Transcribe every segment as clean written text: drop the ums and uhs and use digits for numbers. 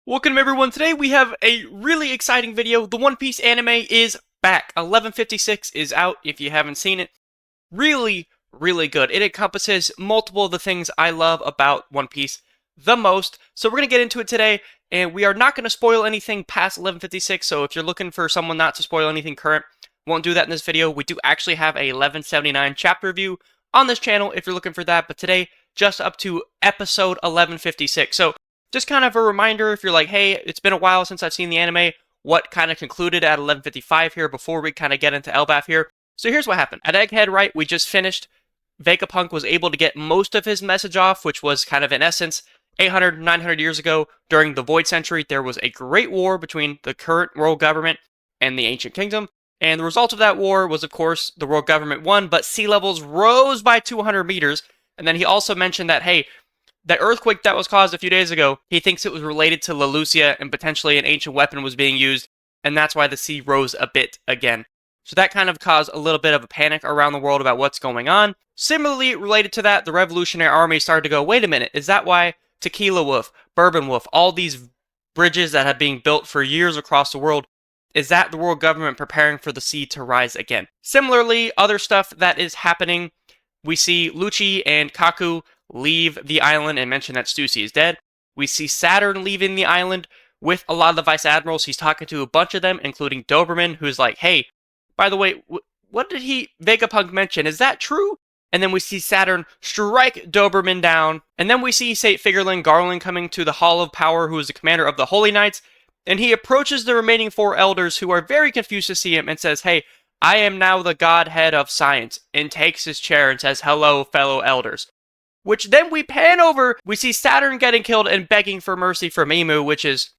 Welcome everyone, today we have a really exciting video. The One Piece anime is back. 1156 is out if you haven't seen it. Really good. It encompasses multiple of the things I love about One Piece the most. So we're going to get into it today, and we are not going to spoil anything past 1156, so if you're looking for someone not to spoil anything current, won't do that in this video. We do actually have a 1179 chapter review on this channel if you're looking for that, but today, just up to episode 1156. So just kind of a reminder, if you're like, hey, it's been a while since I've seen the anime, what kind of concluded at 1155 here before we kind of get into Elbaf here. So here's what happened. At Egghead, right, we just finished. Vegapunk was able to get most of his message off, which was kind of in essence, 800, 900 years ago, during the Void Century, there was a great war between the current world government and the Ancient Kingdom. And the result of that war was, of course, the world government won, but sea levels rose by 200 meters. And then he also mentioned that, hey, the earthquake that was caused a few days ago, he thinks it was related to Lelucia and potentially an ancient weapon was being used, and that's why the sea rose a bit again. So that kind of caused a little bit of a panic around the world about what's going on. Similarly, related to that, the Revolutionary Army started to go, wait a minute, is that why Tequila Wolf, Bourbon Wolf, all these bridges that have been built for years across the world, is that the world government preparing for the sea to rise again? Similarly, other stuff that is happening, we see Lucci and Kaku leave the island and mention that Stussy is dead. We see Saturn leaving the island with a lot of the vice admirals. He's talking to a bunch of them, including Doberman, who's like, hey, by the way, what did Vegapunk mention? Is that true? And then we see Saturn strike Doberman down. And then we see Saint Figurlin Garland coming to the Hall of Power, who is the commander of the Holy Knights. And he approaches the remaining four elders, who are very confused to see him, and says, hey, I am now the Godhead of Science, and takes his chair and says, hello, fellow elders. Which then we pan over, we see Saturn getting killed and begging for mercy from Emu, which is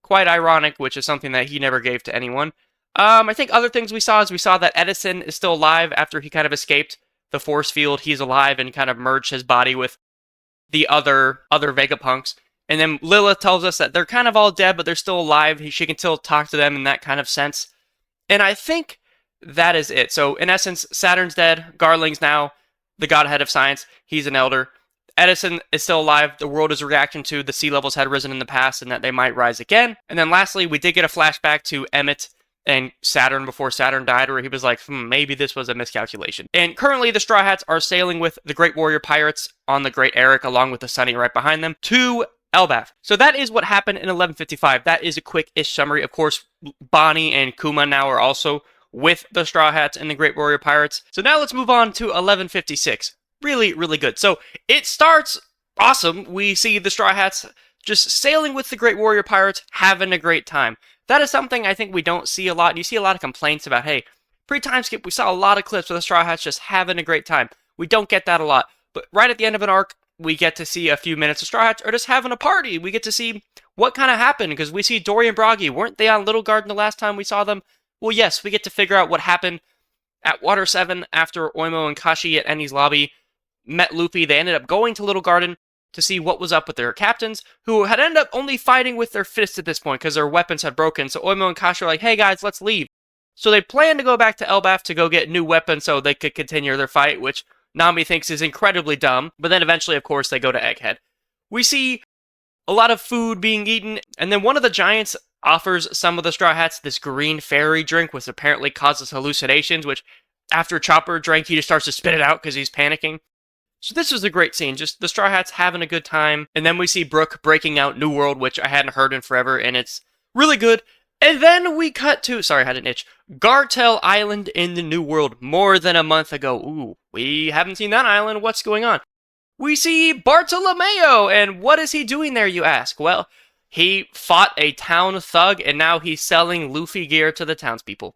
quite ironic, which is something that he never gave to anyone. I think other things we saw is we saw that Edison is still alive after he kind of escaped the force field. He's alive and kind of merged his body with the other Vegapunks. And then Lilith tells us that they're kind of all dead, but they're still alive. She can still talk to them in that kind of sense. And I think that is it. So in essence, Saturn's dead. Garling's now the Godhead of Science. He's an elder. Edison is still alive. The world is a reaction to the sea levels had risen in the past and that they might rise again. And then lastly, we did get a flashback to Emmett and Saturn before Saturn died, where he was like, maybe this was a miscalculation. And currently the Straw Hats are sailing with the Great Warrior Pirates on the Great Eric, along with the Sunny right behind them, to Elbaf. So that is what happened in 1155. That is a quick-ish summary. Of course, Bonnie and Kuma now are also with the Straw Hats and the Great Warrior Pirates. So now let's move on to 1156. Really good. So it starts awesome. We see the Straw Hats just sailing with the Great Warrior Pirates, having a great time. That is something I think we don't see a lot. You see a lot of complaints about, hey, pre-time skip, we saw a lot of clips of the Straw Hats just having a great time. We don't get that a lot. But right at the end of an arc, we get to see a few minutes of Straw Hats are just having a party. We get to see what kind of happened, because we see Dory and Broggy. Weren't they on Little Garden the last time we saw them? Well, yes, we get to figure out what happened at Water 7 after Oimo and Kashi at Ennie's lobby met Luffy. They ended up going to Little Garden to see what was up with their captains, who had ended up only fighting with their fists at this point because their weapons had broken. So Oimo and Kashi are like, hey guys, let's leave. So they plan to go back to Elbaf to go get new weapons so they could continue their fight, which Nami thinks is incredibly dumb. But then eventually, of course, they go to Egghead. We see a lot of food being eaten, and then one of the giants offers some of the Straw Hats this green fairy drink, which apparently causes hallucinations, which after Chopper drank, he just starts to spit it out because he's panicking. So this was a great scene, just the Straw Hats having a good time. And then we see Brook breaking out New World, which I hadn't heard in forever, and it's really good. And then we cut to, sorry, I had an itch, Gartel Island in the New World more than a month ago. Ooh, we haven't seen that island. What's going on? We see Bartolomeo, and what is he doing there, you ask? Well, he fought a town thug, and now he's selling Luffy gear to the townspeople.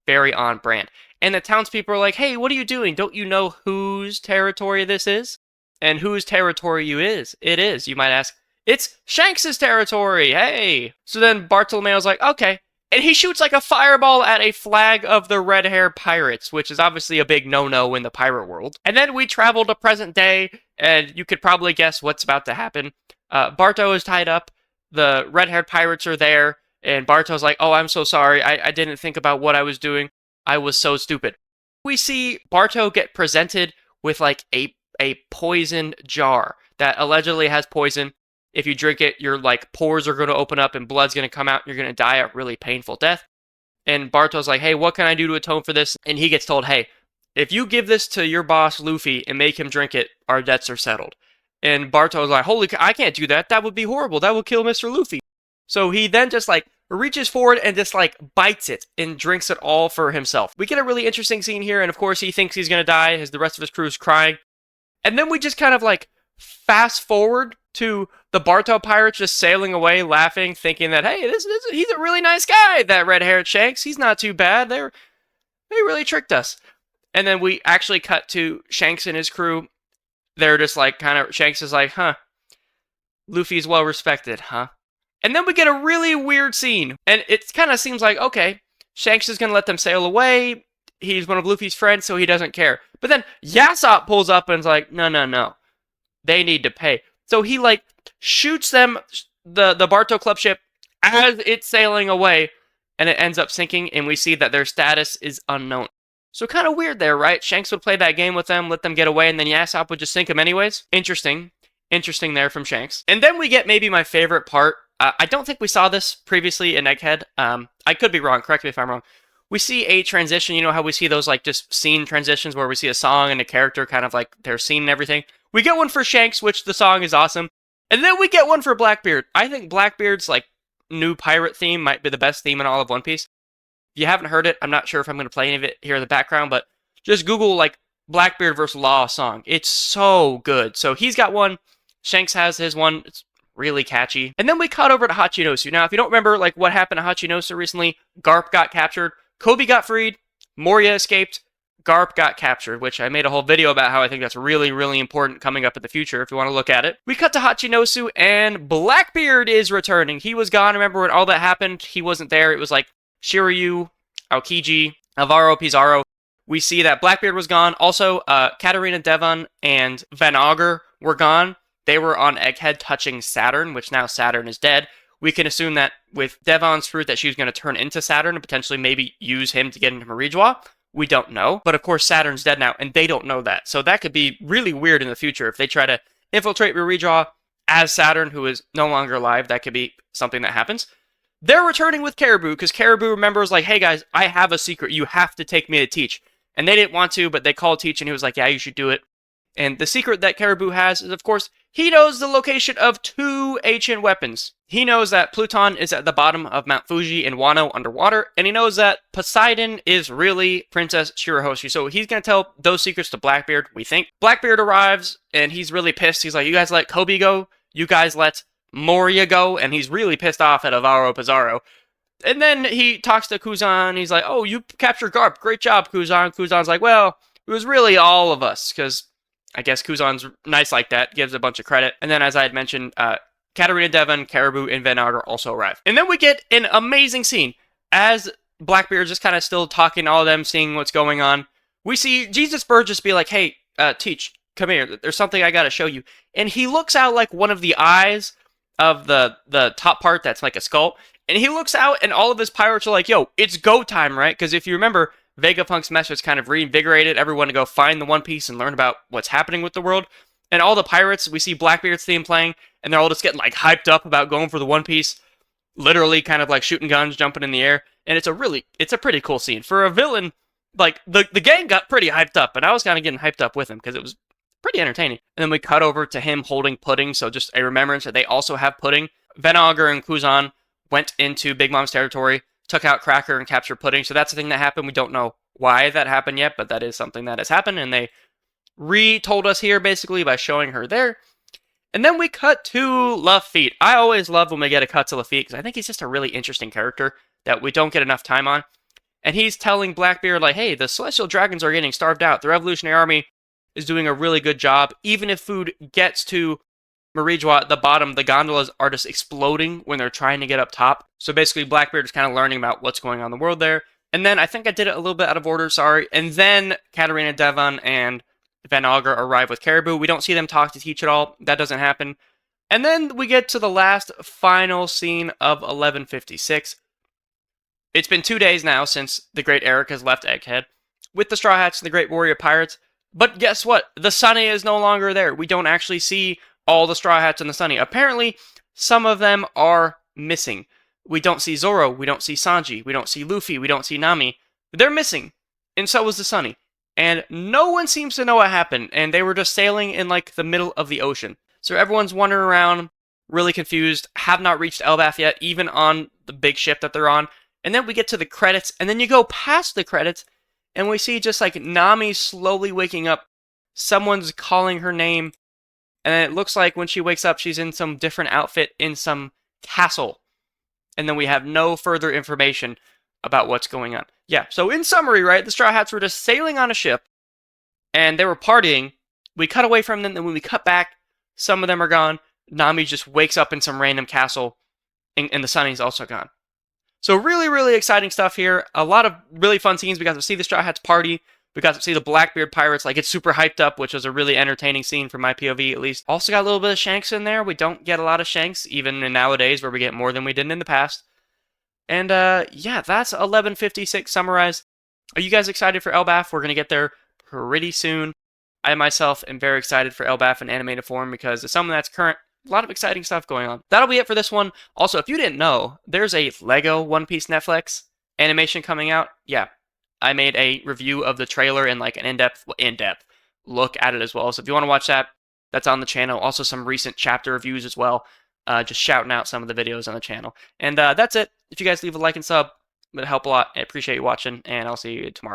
Very on brand. And the townspeople are like, hey, what are you doing? Don't you know whose territory this is? And whose territory it is, you might ask. It's Shanks' territory, hey! So then Bartolomeo's like, okay. And he shoots like a fireball at a flag of the Red Hair Pirates, which is obviously a big no-no in the pirate world. And then we travel to present day, and you could probably guess what's about to happen. Barto is tied up, the red-haired pirates are there, and Barto's like, oh, I'm so sorry, I didn't think about what I was doing. I was so stupid. We see Barto get presented with like a poisoned jar that allegedly has poison. If you drink it, your like pores are going to open up and blood's going to come out. And you're going to die a really painful death. And Barto's like, hey, what can I do to atone for this? And he gets told, hey, if you give this to your boss, Luffy, and make him drink it, our debts are settled. And Barto's like, holy, I can't do that. That would be horrible. That would kill Mr. Luffy. So he then just like reaches forward and just like bites it and drinks it all for himself. We get a really interesting scene here. And of course, he thinks he's going to die as the rest of his crew is crying. And then we just kind of like fast forward to the Barto pirates just sailing away, laughing, thinking that, hey, he's a really nice guy, that red-haired Shanks. He's not too bad. They really tricked us. And then we actually cut to Shanks and his crew. They're just like Shanks is like, huh, Luffy's well respected, huh? And then we get a really weird scene. And it kind of seems like, okay, Shanks is going to let them sail away. He's one of Luffy's friends, so he doesn't care. But then Yasopp pulls up and is like, no. They need to pay. So he like shoots them, the Barto club ship, as it's sailing away. And it ends up sinking. And we see that their status is unknown. So kind of weird there, right? Shanks would play that game with them, let them get away, and then Yasopp would just sink them anyways. Interesting there from Shanks. And then we get maybe my favorite part. I don't think we saw this previously in Egghead. I could be wrong. Correct me if I'm wrong. We see a transition. You know how we see those like just scene transitions where we see a song and a character kind of like their scene and everything? We get one for Shanks, which the song is awesome. And then we get one for Blackbeard. I think Blackbeard's like new pirate theme might be the best theme in all of One Piece. If you haven't heard it, I'm not sure if I'm going to play any of it here in the background, but just Google like Blackbeard vs. Law song. It's so good. So he's got one. Shanks has his one. It's really catchy. And then we cut over to Hachinosu. Now, if you don't remember like what happened to Hachinosu recently, Garp got captured, Kobe got freed, Moria escaped, Garp got captured, which I made a whole video about how I think that's really, really important coming up in the future if you want to look at it. We cut to Hachinosu and Blackbeard is returning. He was gone. Remember when all that happened? He wasn't there. It was like Shiryu, Aokiji, Alvaro, Pizarro. We see that Blackbeard was gone. Also, Katarina Devon and Van Augur were gone. They were on Egghead touching Saturn, which now Saturn is dead. We can assume that with Devon's fruit that she was going to turn into Saturn and potentially maybe use him to get into Marijois. We don't know. But of course, Saturn's dead now, and they don't know that. So that could be really weird in the future. If they try to infiltrate Marijois as Saturn, who is no longer alive, that could be something that happens. They're returning with Caribou, because Caribou remembers like, hey guys, I have a secret. You have to take me to Teach. And they didn't want to, but they called Teach, and he was like, yeah, you should do it. And the secret that Caribou has is, of course, he knows the location of 2 ancient weapons. He knows that Pluton is at the bottom of Mount Fuji in Wano underwater, and he knows that Poseidon is really Princess Shirahoshi. So he's going to tell those secrets to Blackbeard, we think. Blackbeard arrives, and he's really pissed. He's like, you guys let Kobe go, you guys let Moria go, and he's really pissed off at Alvaro Pizarro. And then he talks to Kuzan, he's like, oh, you captured Garp, great job, Kuzan. Kuzan's like, well, it was really all of us, because I guess Kuzan's nice like that, gives a bunch of credit. And then, as I had mentioned, Katarina Devon, Caribou, and Van Augur also arrive. And then we get an amazing scene. As Blackbeard's just kind of still talking to all of them, seeing what's going on, we see Jesus Burgess be like, hey, Teach, come here. There's something I got to show you. And he looks out like one of the eyes of the top part that's like a skull. And he looks out, and all of his pirates are like, yo, it's go time, right? Because if you remember, Vegapunk's message kind of reinvigorated everyone to go find the One Piece and learn about what's happening with the world. And all the pirates, we see Blackbeard's theme playing, and they're all just getting like hyped up about going for the One Piece. Literally kind of like shooting guns, jumping in the air. And it's a pretty cool scene. For a villain, like the gang got pretty hyped up, and I was kind of getting hyped up with him because it was pretty entertaining. And then we cut over to him holding pudding, so just a remembrance that they also have pudding. Van Augur and Kuzan went into Big Mom's territory, took out Cracker and captured pudding. So that's the thing that happened. We don't know why that happened yet, but that is something that has happened, and they retold us here basically by showing her there. And then we cut to Lafitte. I always love when we get a cut to Lafitte because I think he's just a really interesting character that we don't get enough time on. And he's telling Blackbeard like, hey, the Celestial Dragons are getting starved out. The Revolutionary Army is doing a really good job. Even if food gets to Marijois at the bottom, the gondolas are just exploding when they're trying to get up top. So basically Blackbeard is kind of learning about what's going on in the world there. And then I think I did it a little bit out of order, sorry. And then Katarina Devon and Van Augur arrive with Caribou. We don't see them talk to Teach at all. That doesn't happen. And then we get to the last final scene of 1156. It's been 2 days now since the Great Eric has left Egghead with the Straw Hats and the Great Warrior Pirates. But guess what? The Sunny is no longer there. We don't actually see all the Straw Hats and the Sunny. Apparently, some of them are missing. We don't see Zoro, we don't see Sanji, we don't see Luffy, we don't see Nami. They're missing, and so was the Sunny. And no one seems to know what happened, and they were just sailing in like the middle of the ocean. So everyone's wandering around, really confused, have not reached Elbaf yet, even on the big ship that they're on. And then we get to the credits, and then you go past the credits, and we see just like Nami slowly waking up. Someone's calling her name, and it looks like when she wakes up, she's in some different outfit in some castle. And then we have no further information about what's going on. Yeah, so in summary, right, the Straw Hats were just sailing on a ship, and they were partying. We cut away from them, and when we cut back, some of them are gone. Nami just wakes up in some random castle, and the Sunny's also gone. So really, really exciting stuff here. A lot of really fun scenes. We got to see the Straw Hats party. We got to see the Blackbeard pirates like get super hyped up, which was a really entertaining scene from my POV at least. Also got a little bit of Shanks in there. We don't get a lot of Shanks, even in nowadays where we get more than we did in the past. And yeah, that's 1156 summarized. Are you guys excited for Elbaf? We're going to get there pretty soon. I myself am very excited for Elbaf in animated form because it's something that's current. A lot of exciting stuff going on. That'll be it for this one. Also, if you didn't know, there's a Lego One Piece Netflix animation coming out. Yeah, I made a review of the trailer and like an in-depth look at it as well. So if you want to watch that, that's on the channel. Also some recent chapter reviews as well. Just shouting out some of the videos on the channel. And that's it. If you guys leave a like and sub, it would help a lot. I appreciate you watching, and I'll see you tomorrow.